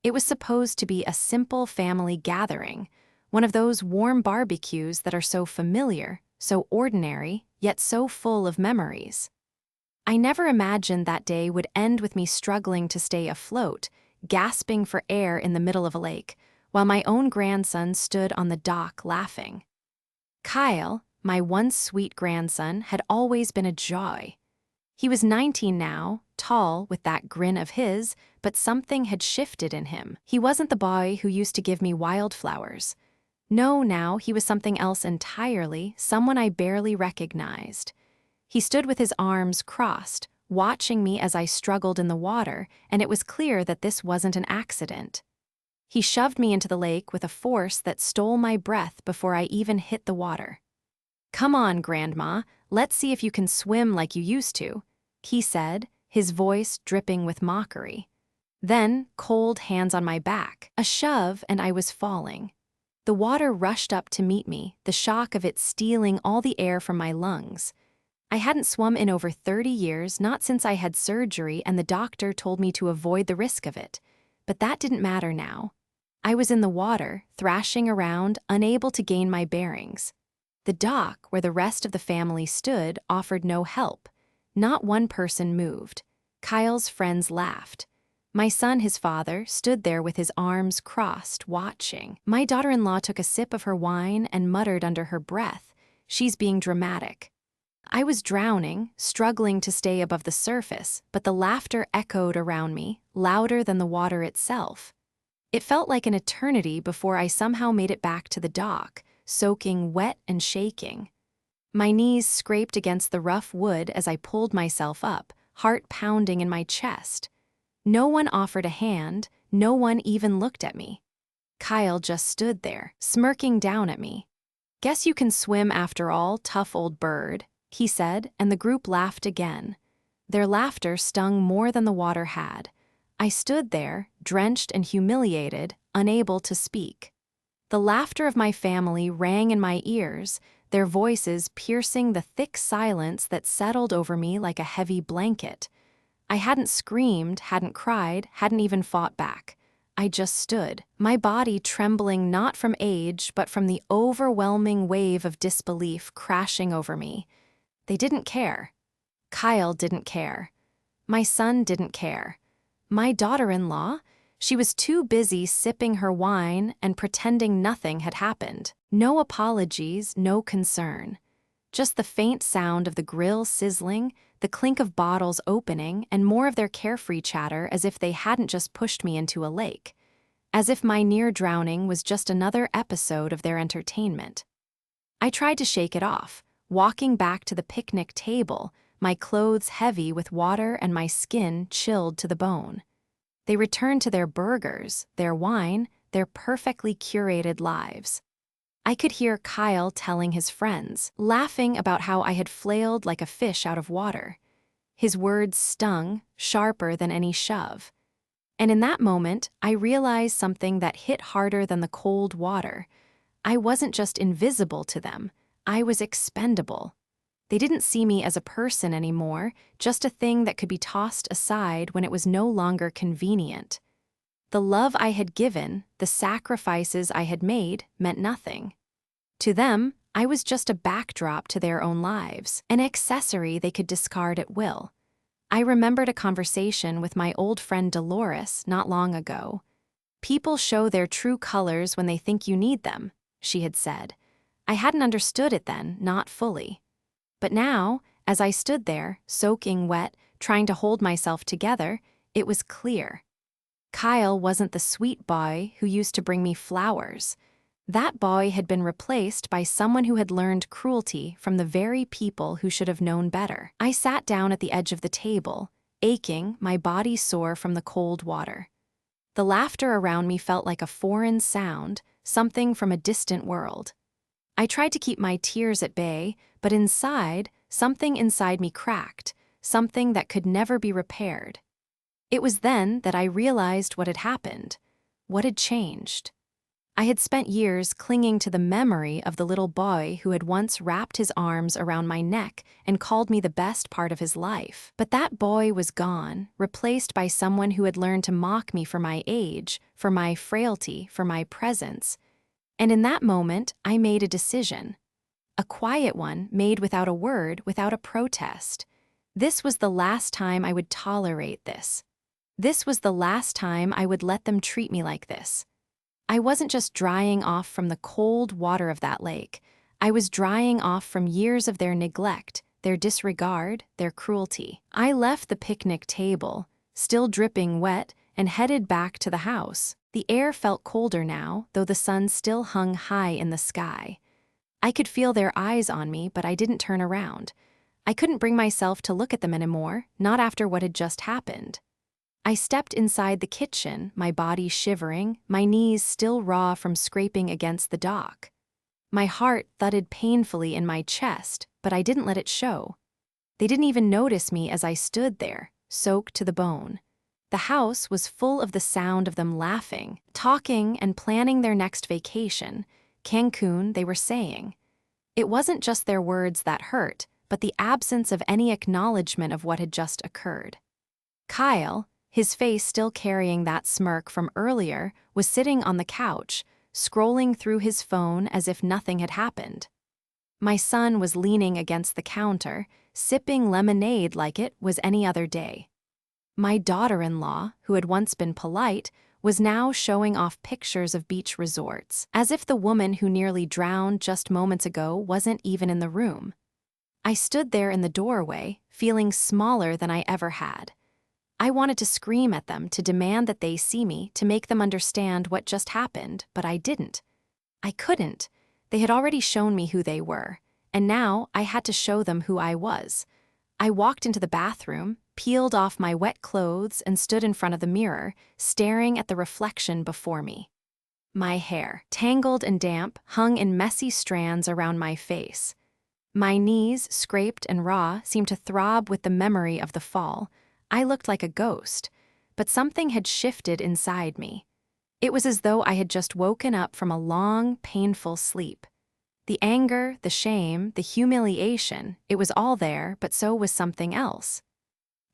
It was supposed to be a simple family gathering, one of those warm barbecues that are so familiar, so ordinary, yet so full of memories. I never imagined that day would end with me struggling to stay afloat, gasping for air in the middle of a lake, while my own grandson stood on the dock laughing. Kyle, my once sweet grandson, had always been a joy. He was 19 now, tall with that grin of his, but something had shifted in him. He wasn't the boy who used to give me wildflowers. No, now he was something else entirely, someone I barely recognized. He stood with his arms crossed, watching me as I struggled in the water, and it was clear that this wasn't an accident. He shoved me into the lake with a force that stole my breath before I even hit the water. "Come on, Grandma, let's see if you can swim like you used to," he said, his voice dripping with mockery. Then, cold hands on my back, a shove, and I was falling. The water rushed up to meet me, the shock of it stealing all the air from my lungs. I hadn't swum in over 30 years, not since I had surgery and the doctor told me to avoid the risk of it. But that didn't matter now. I was in the water, thrashing around, unable to gain my bearings. The dock, where the rest of the family stood, offered no help. Not one person moved. Kyle's friends laughed. My son, his father, stood there with his arms crossed, watching. My daughter-in-law took a sip of her wine and muttered under her breath, "She's being dramatic." I was drowning, struggling to stay above the surface, but the laughter echoed around me, louder than the water itself. It felt like an eternity before I somehow made it back to the dock, soaking wet and shaking. My knees scraped against the rough wood as I pulled myself up, heart pounding in my chest. No one offered a hand, no one even looked at me. Kyle just stood there, smirking down at me. "Guess you can swim after all, tough old bird," he said, and the group laughed again. Their laughter stung more than the water had. I stood there, drenched and humiliated, unable to speak. The laughter of my family rang in my ears, their voices piercing the thick silence that settled over me like a heavy blanket. I hadn't screamed, hadn't cried, hadn't even fought back. I just stood, my body trembling not from age but from the overwhelming wave of disbelief crashing over me. They didn't care. Kyle didn't care. My son didn't care. My daughter-in-law, she was too busy sipping her wine and pretending nothing had happened. No apologies, no concern. Just the faint sound of the grill sizzling, the clink of bottles opening, and more of their carefree chatter as if they hadn't just pushed me into a lake. As if my near drowning was just another episode of their entertainment. I tried to shake it off, walking back to the picnic table, my clothes heavy with water and my skin chilled to the bone. They returned to their burgers, their wine, their perfectly curated lives. I could hear Kyle telling his friends, laughing about how I had flailed like a fish out of water. His words stung, sharper than any shove. And in that moment, I realized something that hit harder than the cold water. I wasn't just invisible to them, I was expendable. They didn't see me as a person anymore, just a thing that could be tossed aside when it was no longer convenient. The love I had given, the sacrifices I had made, meant nothing. To them, I was just a backdrop to their own lives, an accessory they could discard at will. I remembered a conversation with my old friend Dolores not long ago. "People show their true colors when they think you need them," she had said. I hadn't understood it then, not fully. But now, as I stood there, soaking wet, trying to hold myself together, it was clear. Kyle wasn't the sweet boy who used to bring me flowers. That boy had been replaced by someone who had learned cruelty from the very people who should have known better. I sat down at the edge of the table, aching, my body sore from the cold water. The laughter around me felt like a foreign sound, something from a distant world. I tried to keep my tears at bay, but something inside me cracked, something that could never be repaired. It was then that I realized what had happened, what had changed. I had spent years clinging to the memory of the little boy who had once wrapped his arms around my neck and called me the best part of his life. But that boy was gone, replaced by someone who had learned to mock me for my age, for my frailty, for my presence. And in that moment, I made a decision. A quiet one, made without a word, without a protest. This was the last time I would tolerate this. This was the last time I would let them treat me like this. I wasn't just drying off from the cold water of that lake. I was drying off from years of their neglect, their disregard, their cruelty. I left the picnic table, still dripping wet, and headed back to the house. The air felt colder now, though the sun still hung high in the sky. I could feel their eyes on me, but I didn't turn around. I couldn't bring myself to look at them anymore, not after what had just happened. I stepped inside the kitchen, my body shivering, my knees still raw from scraping against the dock. My heart thudded painfully in my chest, but I didn't let it show. They didn't even notice me as I stood there, soaked to the bone. The house was full of the sound of them laughing, talking, and planning their next vacation. Cancun, they were saying. It wasn't just their words that hurt, but the absence of any acknowledgement of what had just occurred. Kyle, his face still carrying that smirk from earlier, was sitting on the couch, scrolling through his phone as if nothing had happened. My son was leaning against the counter, sipping lemonade like it was any other day. My daughter-in-law, who had once been polite, was now showing off pictures of beach resorts, as if the woman who nearly drowned just moments ago wasn't even in the room. I stood there in the doorway, feeling smaller than I ever had. I wanted to scream at them, to demand that they see me, to make them understand what just happened, but I didn't. I couldn't. They had already shown me who they were, and now I had to show them who I was. I walked into the bathroom, peeled off my wet clothes, and stood in front of the mirror, staring at the reflection before me. My hair, tangled and damp, hung in messy strands around my face. My knees, scraped and raw, seemed to throb with the memory of the fall. I looked like a ghost, but something had shifted inside me. It was as though I had just woken up from a long, painful sleep. The anger, the shame, the humiliation, it was all there, but so was something else.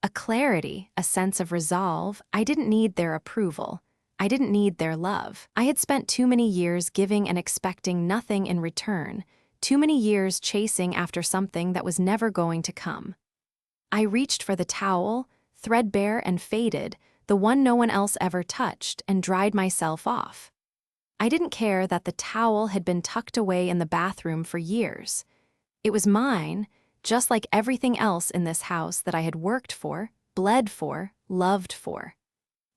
A clarity, a sense of resolve. I didn't need their approval. I didn't need their love. I had spent too many years giving and expecting nothing in return, too many years chasing after something that was never going to come. I reached for the towel, threadbare and faded, the one no one else ever touched, and dried myself off. I didn't care that the towel had been tucked away in the bathroom for years. It was mine, just like everything else in this house that I had worked for, bled for, loved for.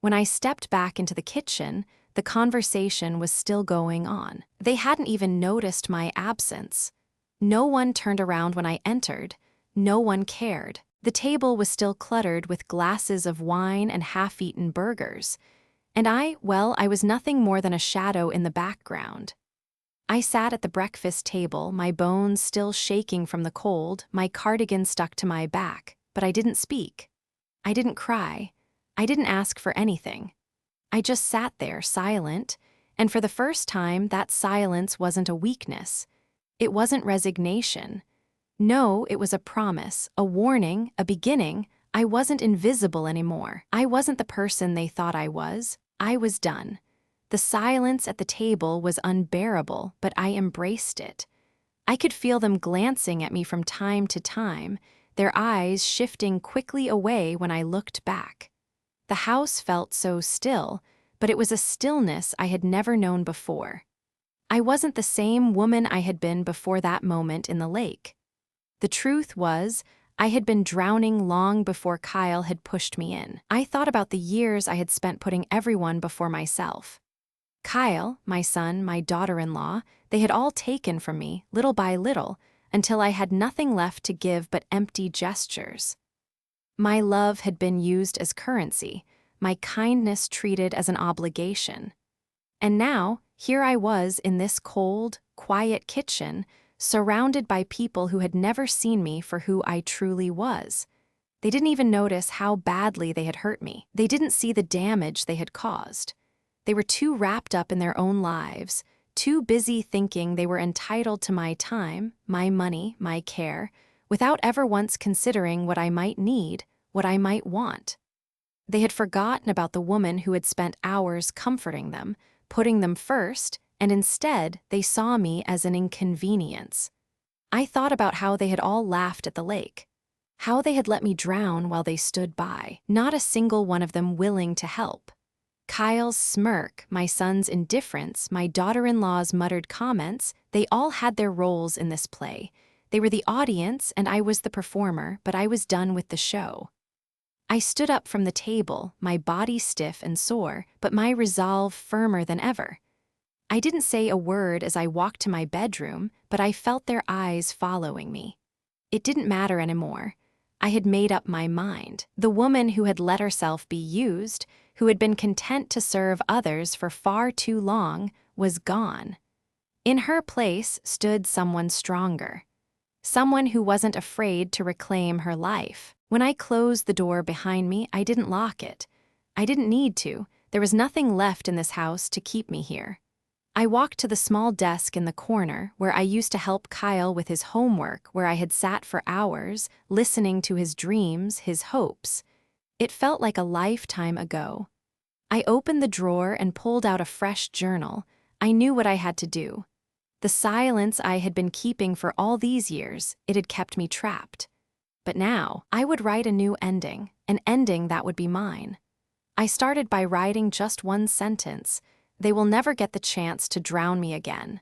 When I stepped back into the kitchen, the conversation was still going on. They hadn't even noticed my absence. No one turned around when I entered. No one cared. The table was still cluttered with glasses of wine and half-eaten burgers. And I was nothing more than a shadow in the background. I sat at the breakfast table, my bones still shaking from the cold, my cardigan stuck to my back, but I didn't speak. I didn't cry. I didn't ask for anything. I just sat there, silent, and for the first time, that silence wasn't a weakness. It wasn't resignation. No, it was a promise, a warning, a beginning. I wasn't invisible anymore. I wasn't the person they thought I was. I was done. The silence at the table was unbearable, but I embraced it. I could feel them glancing at me from time to time, their eyes shifting quickly away when I looked back. The house felt so still, but it was a stillness I had never known before. I wasn't the same woman I had been before that moment in the lake. The truth was, I had been drowning long before Kyle had pushed me in. I thought about the years I had spent putting everyone before myself. Kyle, my son, my daughter-in-law, they had all taken from me, little by little, until I had nothing left to give but empty gestures. My love had been used as currency, my kindness treated as an obligation. And now, here I was in this cold, quiet kitchen, surrounded by people who had never seen me for who I truly was. They didn't even notice how badly they had hurt me. They didn't see the damage they had caused. They were too wrapped up in their own lives, too busy thinking they were entitled to my time, my money, my care, without ever once considering what I might need, what I might want. They had forgotten about the woman who had spent hours comforting them, putting them first, and instead they saw me as an inconvenience. I thought about how they had all laughed at the lake, how they had let me drown while they stood by, not a single one of them willing to help. Kyle's smirk, my son's indifference, my daughter-in-law's muttered comments, they all had their roles in this play. They were the audience and I was the performer, but I was done with the show. I stood up from the table, my body stiff and sore, but my resolve firmer than ever. I didn't say a word as I walked to my bedroom, but I felt their eyes following me. It didn't matter anymore. I had made up my mind. The woman who had let herself be used, who had been content to serve others for far too long, was gone. In her place stood someone stronger. Someone who wasn't afraid to reclaim her life. When I closed the door behind me, I didn't lock it. I didn't need to. There was nothing left in this house to keep me here. I walked to the small desk in the corner where I used to help Kyle with his homework, where I had sat for hours, listening to his dreams, his hopes. It felt like a lifetime ago. I opened the drawer and pulled out a fresh journal. I knew what I had to do. The silence I had been keeping for all these years, it had kept me trapped. But now, I would write a new ending, an ending that would be mine. I started by writing just one sentence: "They will never get the chance to drown me again."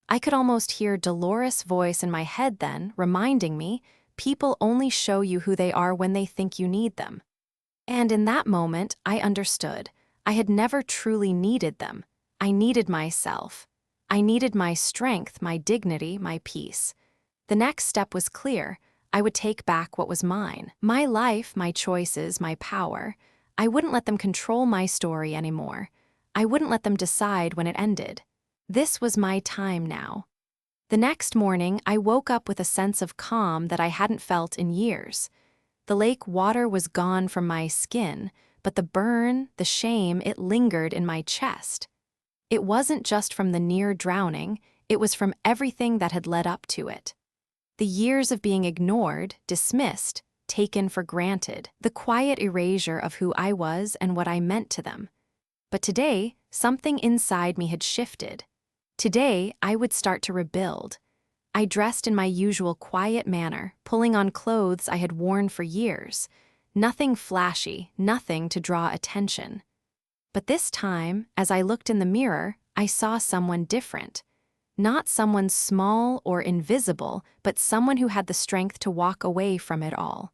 I could almost hear Dolores' voice in my head then, reminding me, people only show you who they are when they think you need them. And in that moment, I understood. I had never truly needed them. I needed myself. I needed my strength, my dignity, my peace. The next step was clear. I would take back what was mine. My life, my choices, my power. I wouldn't let them control my story anymore. I wouldn't let them decide when it ended. This was my time now. The next morning, I woke up with a sense of calm that I hadn't felt in years. The lake water was gone from my skin, but the burn, the shame, it lingered in my chest. It wasn't just from the near drowning, it was from everything that had led up to it. The years of being ignored, dismissed, taken for granted, the quiet erasure of who I was and what I meant to them. But today, something inside me had shifted. Today, I would start to rebuild. I dressed in my usual quiet manner, pulling on clothes I had worn for years. Nothing flashy, nothing to draw attention. But this time, as I looked in the mirror, I saw someone different. Not someone small or invisible, but someone who had the strength to walk away from it all.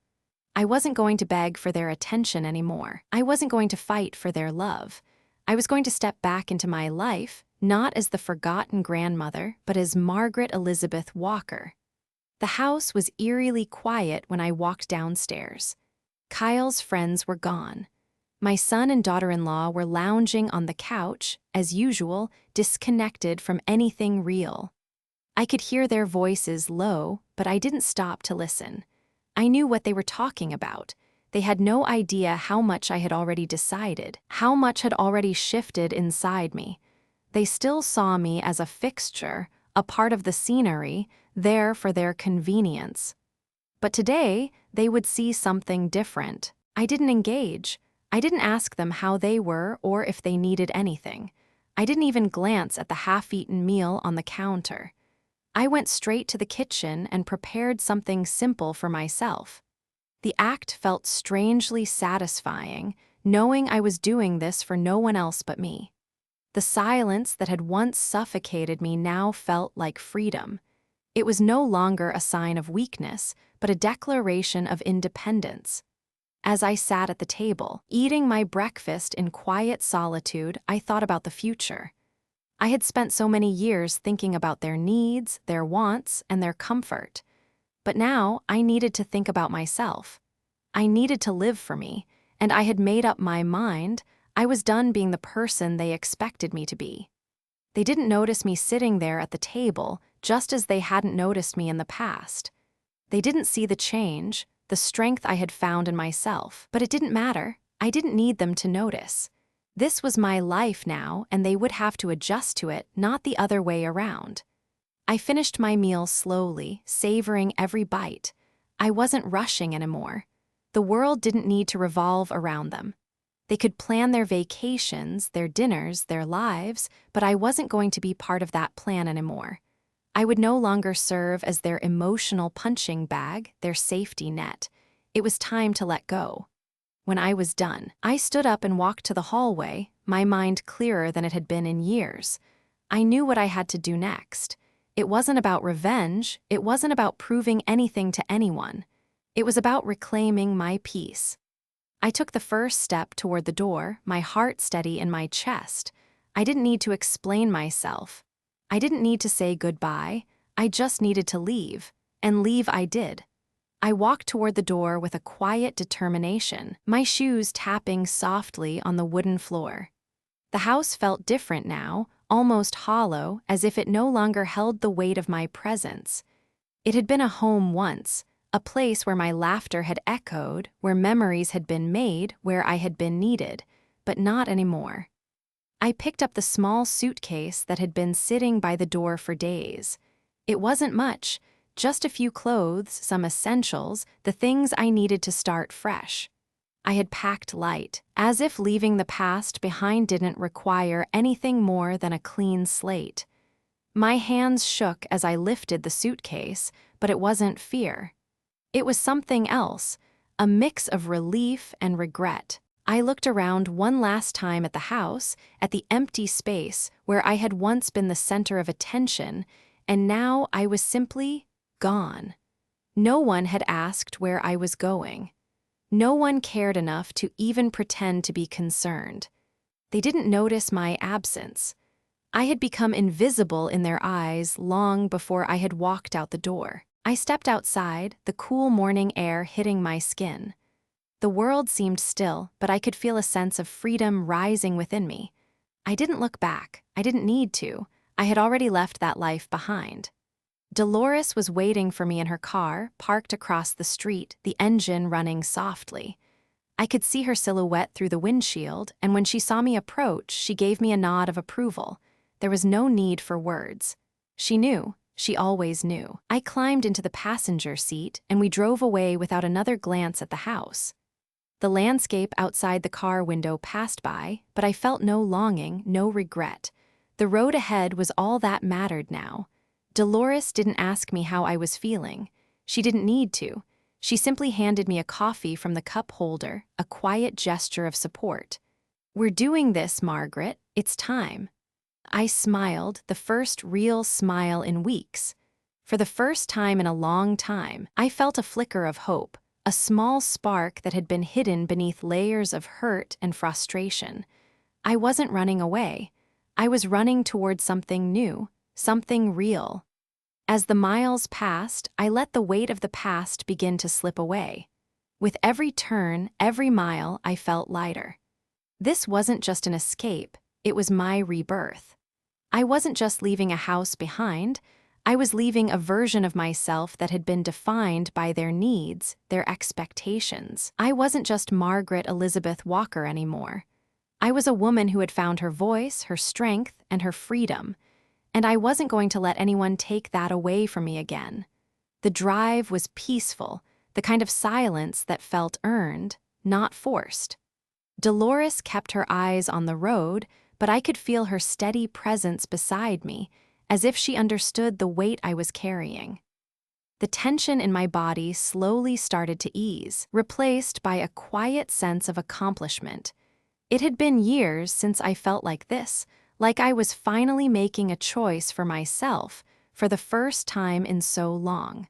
I wasn't going to beg for their attention anymore. I wasn't going to fight for their love. I was going to step back into my life, not as the forgotten grandmother, but as Margaret Elizabeth Walker. The house was eerily quiet when I walked downstairs. Kyle's friends were gone. My son and daughter-in-law were lounging on the couch, as usual, disconnected from anything real. I could hear their voices low, but I didn't stop to listen. I knew what they were talking about. They had no idea how much I had already decided, how much had already shifted inside me. They still saw me as a fixture, a part of the scenery, there for their convenience. But today, they would see something different. I didn't engage. I didn't ask them how they were or if they needed anything. I didn't even glance at the half-eaten meal on the counter. I went straight to the kitchen and prepared something simple for myself. The act felt strangely satisfying, knowing I was doing this for no one else but me. The silence that had once suffocated me now felt like freedom. It was no longer a sign of weakness, but a declaration of independence. As I sat at the table, eating my breakfast in quiet solitude, I thought about the future. I had spent so many years thinking about their needs, their wants, and their comfort. But now I needed to think about myself. I needed to live for me, and I had made up my mind. I was done being the person they expected me to be. They didn't notice me sitting there at the table, just as they hadn't noticed me in the past. They didn't see the change, the strength I had found in myself. But it didn't matter. I didn't need them to notice. This was my life now, and they would have to adjust to it, not the other way around. I finished my meal slowly, savoring every bite. I wasn't rushing anymore. The world didn't need to revolve around them. They could plan their vacations, their dinners, their lives, but I wasn't going to be part of that plan anymore. I would no longer serve as their emotional punching bag, their safety net. It was time to let go. When I was done, I stood up and walked to the hallway, my mind clearer than it had been in years. I knew what I had to do next. It wasn't about revenge, it wasn't about proving anything to anyone. It was about reclaiming my peace. I took the first step toward the door, my heart steady in my chest. I didn't need to explain myself. I didn't need to say goodbye. I just needed to leave, and leave I did. I walked toward the door with a quiet determination, my shoes tapping softly on the wooden floor. The house felt different now, almost hollow, as if it no longer held the weight of my presence. It had been a home once, a place where my laughter had echoed, where memories had been made, where I had been needed, but not anymore. I picked up the small suitcase that had been sitting by the door for days. It wasn't much, just a few clothes, some essentials, the things I needed to start fresh. I had packed light, as if leaving the past behind didn't require anything more than a clean slate. My hands shook as I lifted the suitcase, but it wasn't fear. It was something else, a mix of relief and regret. I looked around one last time at the house, at the empty space where I had once been the center of attention, and now I was simply gone. No one had asked where I was going. No one cared enough to even pretend to be concerned. They didn't notice my absence. I had become invisible in their eyes long before I had walked out the door. I stepped outside, the cool morning air hitting my skin. The world seemed still, but I could feel a sense of freedom rising within me. I didn't look back. I didn't need to. I had already left that life behind. Dolores was waiting for me in her car, parked across the street, the engine running softly. I could see her silhouette through the windshield, and when she saw me approach, she gave me a nod of approval. There was no need for words. She knew. She always knew. I climbed into the passenger seat, and we drove away without another glance at the house. The landscape outside the car window passed by, but I felt no longing, no regret. The road ahead was all that mattered now. Dolores didn't ask me how I was feeling. She didn't need to. She simply handed me a coffee from the cup holder, a quiet gesture of support. "We're doing this, Margaret. It's time." I smiled, the first real smile in weeks. For the first time in a long time, I felt a flicker of hope, a small spark that had been hidden beneath layers of hurt and frustration. I wasn't running away. I was running toward something new, something real. As the miles passed, I let the weight of the past begin to slip away. With every turn, every mile, I felt lighter. This wasn't just an escape, it was my rebirth. I wasn't just leaving a house behind, I was leaving a version of myself that had been defined by their needs, their expectations. I wasn't just Margaret Elizabeth Walker anymore. I was a woman who had found her voice, her strength, and her freedom. And I wasn't going to let anyone take that away from me again. The drive was peaceful, the kind of silence that felt earned, not forced. Dolores kept her eyes on the road, but I could feel her steady presence beside me, as if she understood the weight I was carrying. The tension in my body slowly started to ease, replaced by a quiet sense of accomplishment. It had been years since I felt like this, like I was finally making a choice for myself for the first time in so long.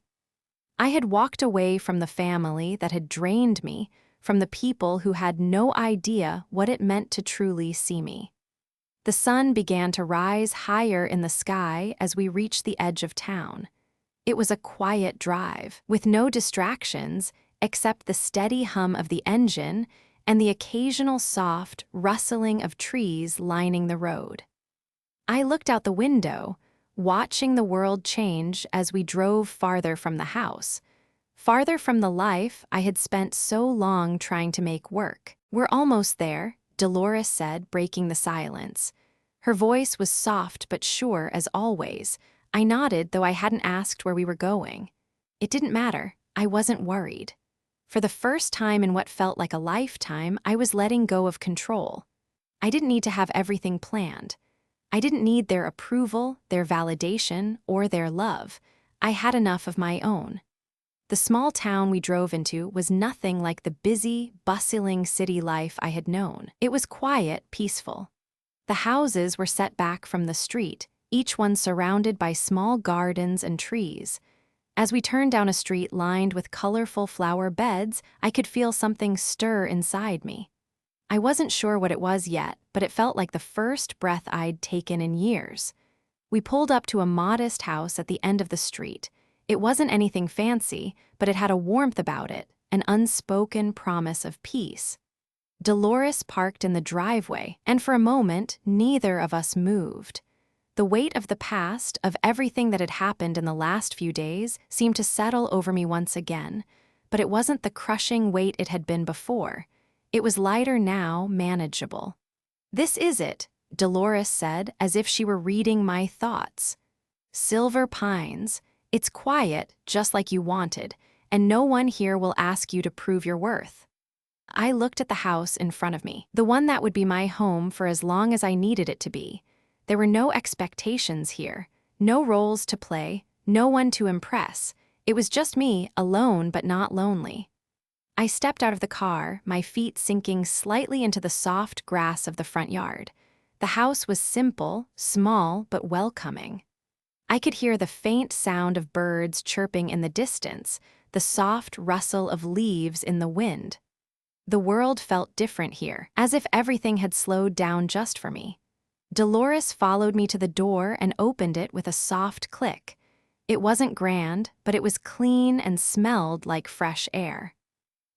I had walked away from the family that had drained me, from the people who had no idea what it meant to truly see me. The sun began to rise higher in the sky as we reached the edge of town. It was a quiet drive, with no distractions except the steady hum of the engine and the occasional soft rustling of trees lining the road. I looked out the window, watching the world change as we drove farther from the house, farther from the life I had spent so long trying to make work. "We're almost there," Dolores said, breaking the silence. Her voice was soft but sure as always. I nodded, though I hadn't asked where we were going. It didn't matter. I wasn't worried. For the first time in what felt like a lifetime, I was letting go of control. I didn't need to have everything planned. I didn't need their approval, their validation, or their love. I had enough of my own. The small town we drove into was nothing like the busy, bustling city life I had known. It was quiet, peaceful. The houses were set back from the street, each one surrounded by small gardens and trees. As we turned down a street lined with colorful flower beds, I could feel something stir inside me. I wasn't sure what it was yet, but it felt like the first breath I'd taken in years. We pulled up to a modest house at the end of the street. It wasn't anything fancy, but it had a warmth about it, an unspoken promise of peace. Dolores parked in the driveway, and for a moment, neither of us moved. The weight of the past, of everything that had happened in the last few days, seemed to settle over me once again, but it wasn't the crushing weight it had been before. It was lighter now, manageable. "This is it," Dolores said, as if she were reading my thoughts. "Silver Pines. It's quiet, just like you wanted, and no one here will ask you to prove your worth." I looked at the house in front of me, the one that would be my home for as long as I needed it to be. There were no expectations here, no roles to play, no one to impress. It was just me, alone but not lonely. I stepped out of the car, my feet sinking slightly into the soft grass of the front yard. The house was simple, small, but welcoming. I could hear the faint sound of birds chirping in the distance, the soft rustle of leaves in the wind. The world felt different here, as if everything had slowed down just for me. Dolores followed me to the door and opened it with a soft click. It wasn't grand, but it was clean and smelled like fresh air.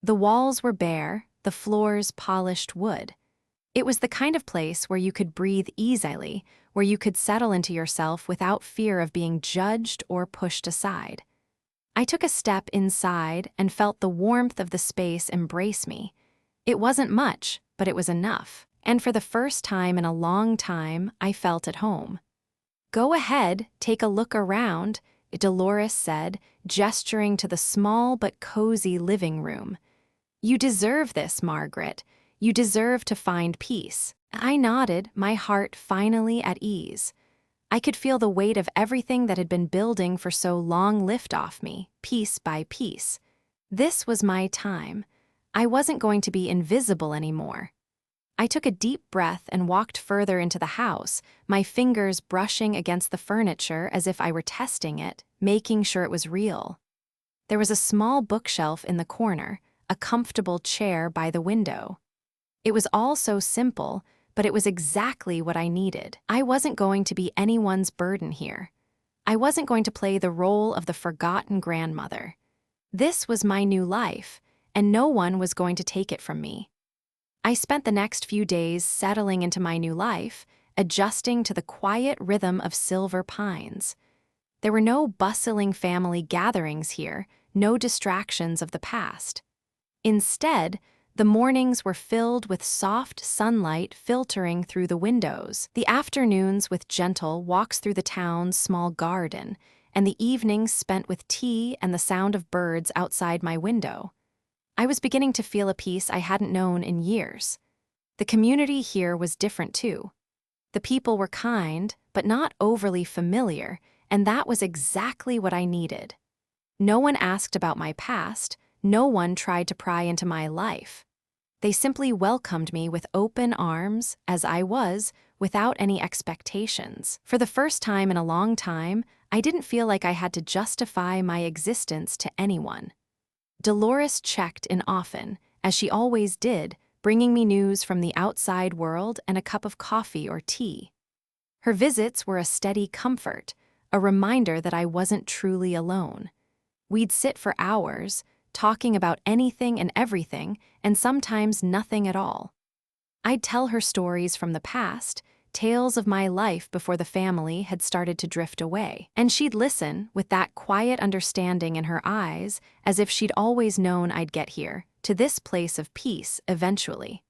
The walls were bare, the floors polished wood. It was the kind of place where you could breathe easily, where you could settle into yourself without fear of being judged or pushed aside. I took a step inside and felt the warmth of the space embrace me. It wasn't much, but it was enough, and for the first time in a long time, I felt at home. "Go ahead, take a look around," Dolores said, gesturing to the small but cozy living room. "You deserve this, Margaret. You deserve to find peace." I nodded, my heart finally at ease. I could feel the weight of everything that had been building for so long lift off me, piece by piece. This was my time. I wasn't going to be invisible anymore. I took a deep breath and walked further into the house, my fingers brushing against the furniture as if I were testing it, making sure it was real. There was a small bookshelf in the corner, a comfortable chair by the window. It was all so simple, but it was exactly what I needed. I wasn't going to be anyone's burden here. I wasn't going to play the role of the forgotten grandmother. This was my new life, and no one was going to take it from me. I spent the next few days settling into my new life, adjusting to the quiet rhythm of Silver Pines. There were no bustling family gatherings here, no distractions of the past. Instead, the mornings were filled with soft sunlight filtering through the windows, the afternoons with gentle walks through the town's small garden, and the evenings spent with tea and the sound of birds outside my window. I was beginning to feel a peace I hadn't known in years. The community here was different too. The people were kind, but not overly familiar, and that was exactly what I needed. No one asked about my past, no one tried to pry into my life. They simply welcomed me with open arms, as I was, without any expectations. For the first time in a long time, I didn't feel like I had to justify my existence to anyone. Dolores checked in often, as she always did, bringing me news from the outside world and a cup of coffee or tea. Her visits were a steady comfort, a reminder that I wasn't truly alone. We'd sit for hours, talking about anything and everything, and sometimes nothing at all. I'd tell her stories from the past, tales of my life before the family had started to drift away, and she'd listen with that quiet understanding in her eyes, as if she'd always known I'd get here, to this place of peace eventually.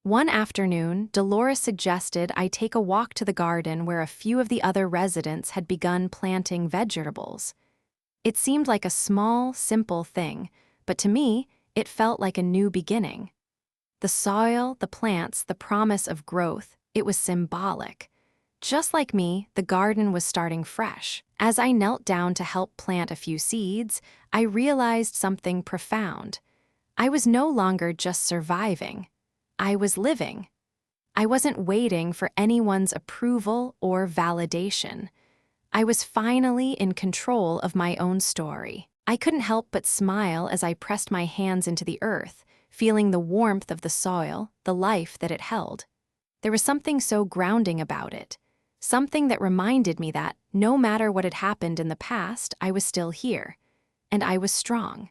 One afternoon, Dolores suggested I take a walk to the garden where a few of the other residents had begun planting vegetables. It seemed like a small, simple thing, but to me, it felt like a new beginning. The soil, the plants, the promise of growth, it was symbolic. Just like me, the garden was starting fresh. As I knelt down to help plant a few seeds, I realized something profound. I was no longer just surviving. I was living. I wasn't waiting for anyone's approval or validation. I was finally in control of my own story. I couldn't help but smile as I pressed my hands into the earth, feeling the warmth of the soil, the life that it held. There was something so grounding about it, something that reminded me that, no matter what had happened in the past, I was still here, and I was strong.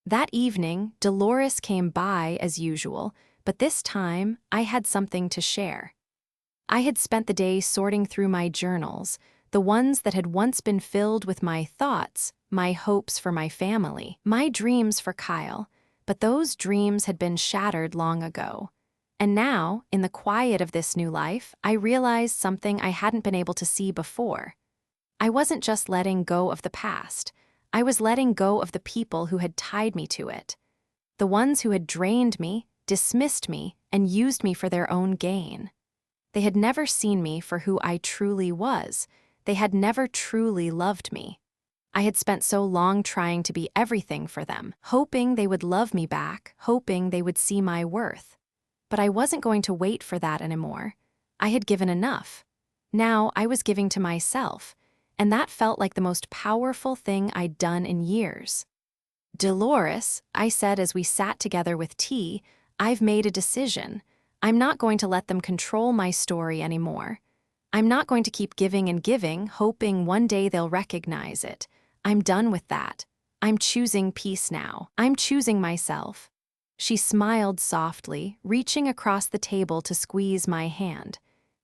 That evening, Dolores came by as usual, but this time I had something to share. I had spent the day sorting through my journals, the ones that had once been filled with my thoughts, my hopes for my family, my dreams for Kyle, but those dreams had been shattered long ago. And now, in the quiet of this new life, I realized something I hadn't been able to see before. I wasn't just letting go of the past. I was letting go of the people who had tied me to it. The ones who had drained me, dismissed me, and used me for their own gain. They had never seen me for who I truly was. They had never truly loved me. I had spent so long trying to be everything for them, hoping they would love me back, hoping they would see my worth. But I wasn't going to wait for that anymore. I had given enough. Now I was giving to myself, and that felt like the most powerful thing I'd done in years. Dolores, I said as we sat together with tea, I've made a decision. I'm not going to let them control my story anymore. I'm not going to keep giving and giving, hoping one day they'll recognize it. I'm done with that. I'm choosing peace now. I'm choosing myself. She smiled softly, reaching across the table to squeeze my hand.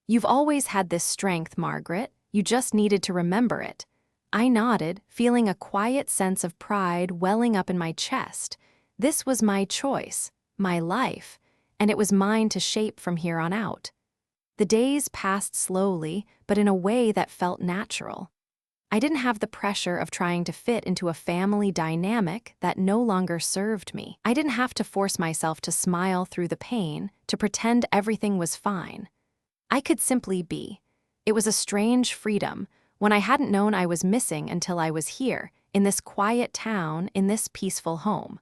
You've always had this strength, Margaret. You just needed to remember it. I nodded, feeling a quiet sense of pride welling up in my chest. This was my choice, my life, and it was mine to shape from here on out. The days passed slowly, but in a way that felt natural. I didn't have the pressure of trying to fit into a family dynamic that no longer served me. I didn't have to force myself to smile through the pain, to pretend everything was fine. I could simply be. It was a strange freedom, one I hadn't known I was missing until I was here, in this quiet town, in this peaceful home.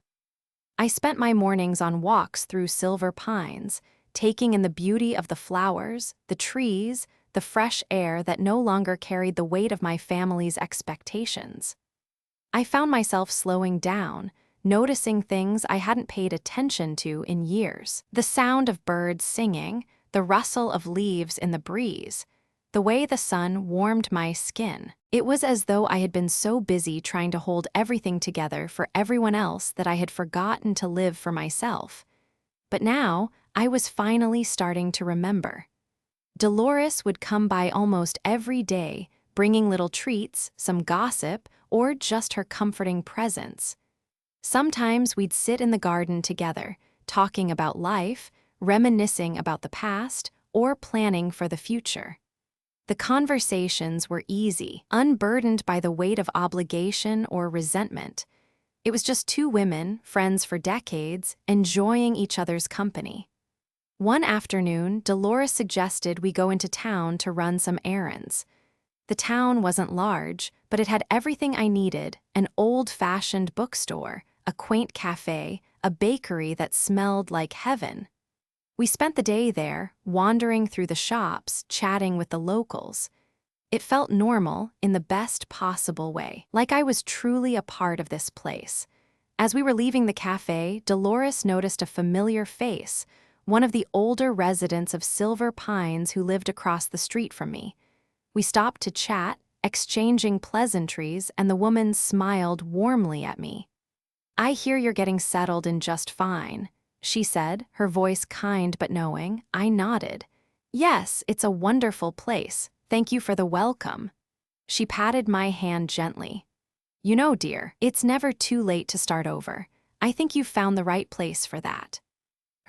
I spent my mornings on walks through silver pines, taking in the beauty of the flowers, the trees, the fresh air that no longer carried the weight of my family's expectations. I found myself slowing down, noticing things I hadn't paid attention to in years. The sound of birds singing, the rustle of leaves in the breeze, the way the sun warmed my skin. It was as though I had been so busy trying to hold everything together for everyone else that I had forgotten to live for myself. But now, I was finally starting to remember. Dolores would come by almost every day, bringing little treats, some gossip, or just her comforting presence. Sometimes we'd sit in the garden together, talking about life, reminiscing about the past, or planning for the future. The conversations were easy, unburdened by the weight of obligation or resentment. It was just two women, friends for decades, enjoying each other's company. One afternoon, Dolores suggested we go into town to run some errands. The town wasn't large, but it had everything I needed: an old-fashioned bookstore, a quaint cafe, a bakery that smelled like heaven. We spent the day there, wandering through the shops, chatting with the locals. It felt normal in the best possible way, like I was truly a part of this place. As we were leaving the cafe, Dolores noticed a familiar face, one of the older residents of Silver Pines who lived across the street from me. We stopped to chat, exchanging pleasantries, and the woman smiled warmly at me. "I hear you're getting settled in just fine," she said, her voice kind but knowing. I nodded. "Yes, it's a wonderful place. Thank you for the welcome." She patted my hand gently. "You know, dear, it's never too late to start over. I think you've found the right place for that."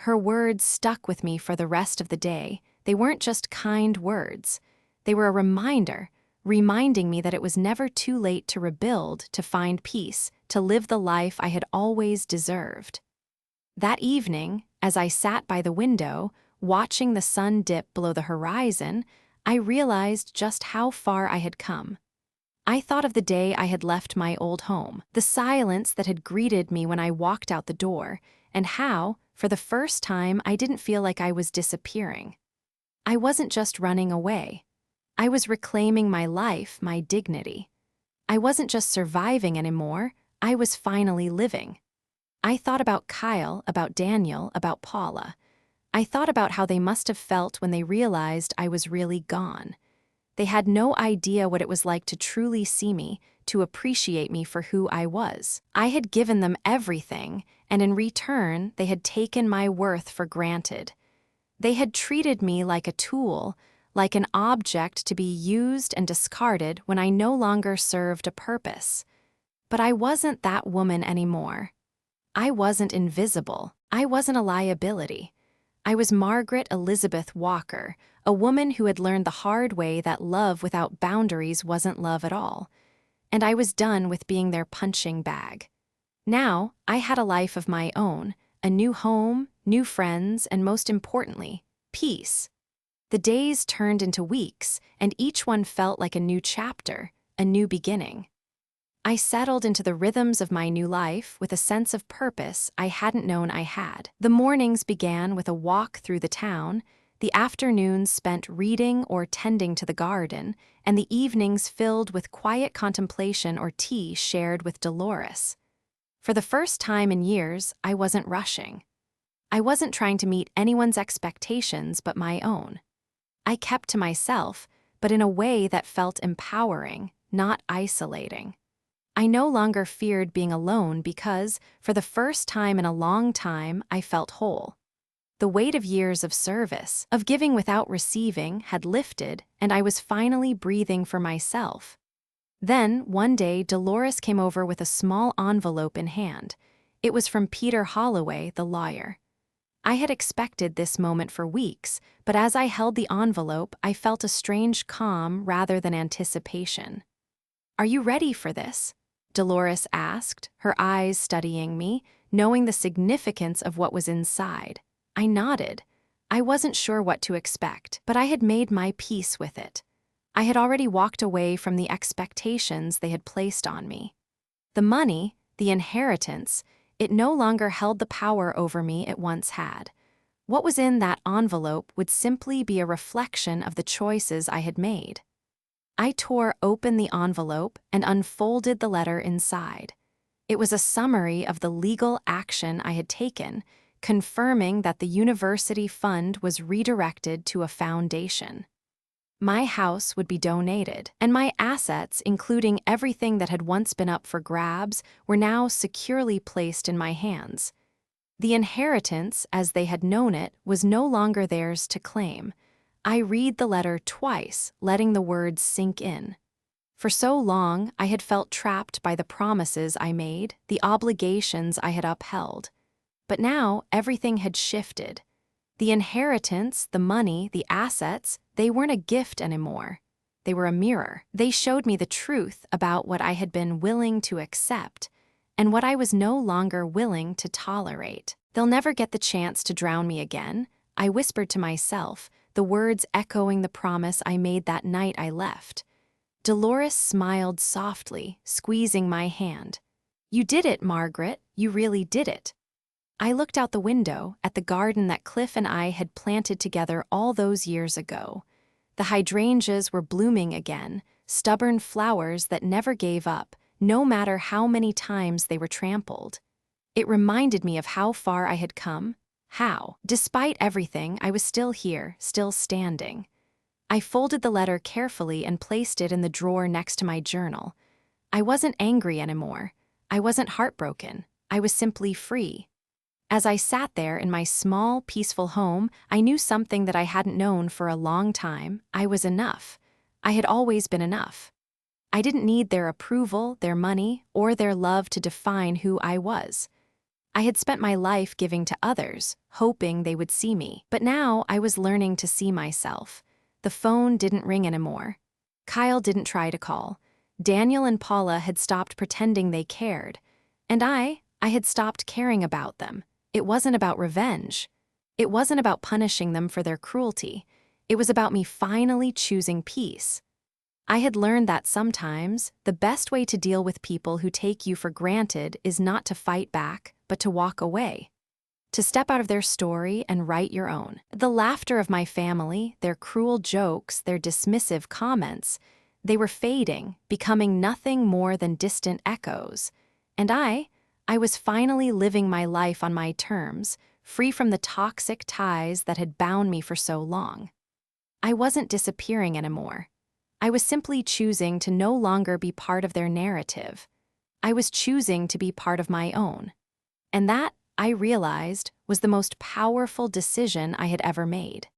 Her words stuck with me for the rest of the day. They weren't just kind words. They were a reminder, reminding me that it was never too late to rebuild, to find peace, to live the life I had always deserved. That evening, as I sat by the window, watching the sun dip below the horizon, I realized just how far I had come. I thought of the day I had left my old home, the silence that had greeted me when I walked out the door, and how, for the first time, I didn't feel like I was disappearing. I wasn't just running away. I was reclaiming my life, my dignity. I wasn't just surviving anymore, I was finally living. I thought about Kyle, about Daniel, about Paula. I thought about how they must have felt when they realized I was really gone. They had no idea what it was like to truly see me, to appreciate me for who I was. I had given them everything, and in return, they had taken my worth for granted. They had treated me like a tool, like an object to be used and discarded when I no longer served a purpose. But I wasn't that woman anymore. I wasn't invisible. I wasn't a liability. I was Margaret Elizabeth Walker, a woman who had learned the hard way that love without boundaries wasn't love at all. And I was done with being their punching bag. Now, I had a life of my own, a new home, new friends, and most importantly, peace. The days turned into weeks, and each one felt like a new chapter, a new beginning. I settled into the rhythms of my new life with a sense of purpose I hadn't known I had. The mornings began with a walk through the town, the afternoons spent reading or tending to the garden, and the evenings filled with quiet contemplation or tea shared with Dolores. For the first time in years, I wasn't rushing. I wasn't trying to meet anyone's expectations but my own. I kept to myself, but in a way that felt empowering, not isolating. I no longer feared being alone because, for the first time in a long time, I felt whole. The weight of years of service, of giving without receiving, had lifted, and I was finally breathing for myself. Then, one day, Dolores came over with a small envelope in hand. It was from Peter Holloway, the lawyer. I had expected this moment for weeks, but as I held the envelope, I felt a strange calm rather than anticipation. "Are you ready for this?" Dolores asked, her eyes studying me, knowing the significance of what was inside. I nodded. I wasn't sure what to expect, but I had made my peace with it. I had already walked away from the expectations they had placed on me. The money, the inheritance, it no longer held the power over me it once had. What was in that envelope would simply be a reflection of the choices I had made. I tore open the envelope and unfolded the letter inside. It was a summary of the legal action I had taken, confirming that the university fund was redirected to a foundation. My house would be donated, and my assets, including everything that had once been up for grabs, were now securely placed in my hands. The inheritance, as they had known it, was no longer theirs to claim. I read the letter twice, letting the words sink in. For so long, I had felt trapped by the promises I made, the obligations I had upheld. But now, everything had shifted. The inheritance, the money, the assets, they weren't a gift anymore. They were a mirror. They showed me the truth about what I had been willing to accept and what I was no longer willing to tolerate. "They'll never get the chance to drown me again," I whispered to myself, the words echoing the promise I made that night I left. Dolores smiled softly, squeezing my hand. "You did it, Margaret. You really did it." I looked out the window at the garden that Cliff and I had planted together all those years ago. The hydrangeas were blooming again, stubborn flowers that never gave up, no matter how many times they were trampled. It reminded me of how far I had come, how, despite everything, I was still here, still standing. I folded the letter carefully and placed it in the drawer next to my journal. I wasn't angry anymore. I wasn't heartbroken. I was simply free. As I sat there in my small, peaceful home, I knew something that I hadn't known for a long time. I was enough. I had always been enough. I didn't need their approval, their money, or their love to define who I was. I had spent my life giving to others, hoping they would see me. But now I was learning to see myself. The phone didn't ring anymore. Kyle didn't try to call. Daniel and Paula had stopped pretending they cared. And I had stopped caring about them. It wasn't about revenge. It wasn't about punishing them for their cruelty. It was about me finally choosing peace. I had learned that sometimes the best way to deal with people who take you for granted is not to fight back, but to walk away. To step out of their story and write your own. The laughter of my family, their cruel jokes, their dismissive comments, they were fading, becoming nothing more than distant echoes. And I was finally living my life on my terms, free from the toxic ties that had bound me for so long. I wasn't disappearing anymore. I was simply choosing to no longer be part of their narrative. I was choosing to be part of my own. And that, I realized, was the most powerful decision I had ever made.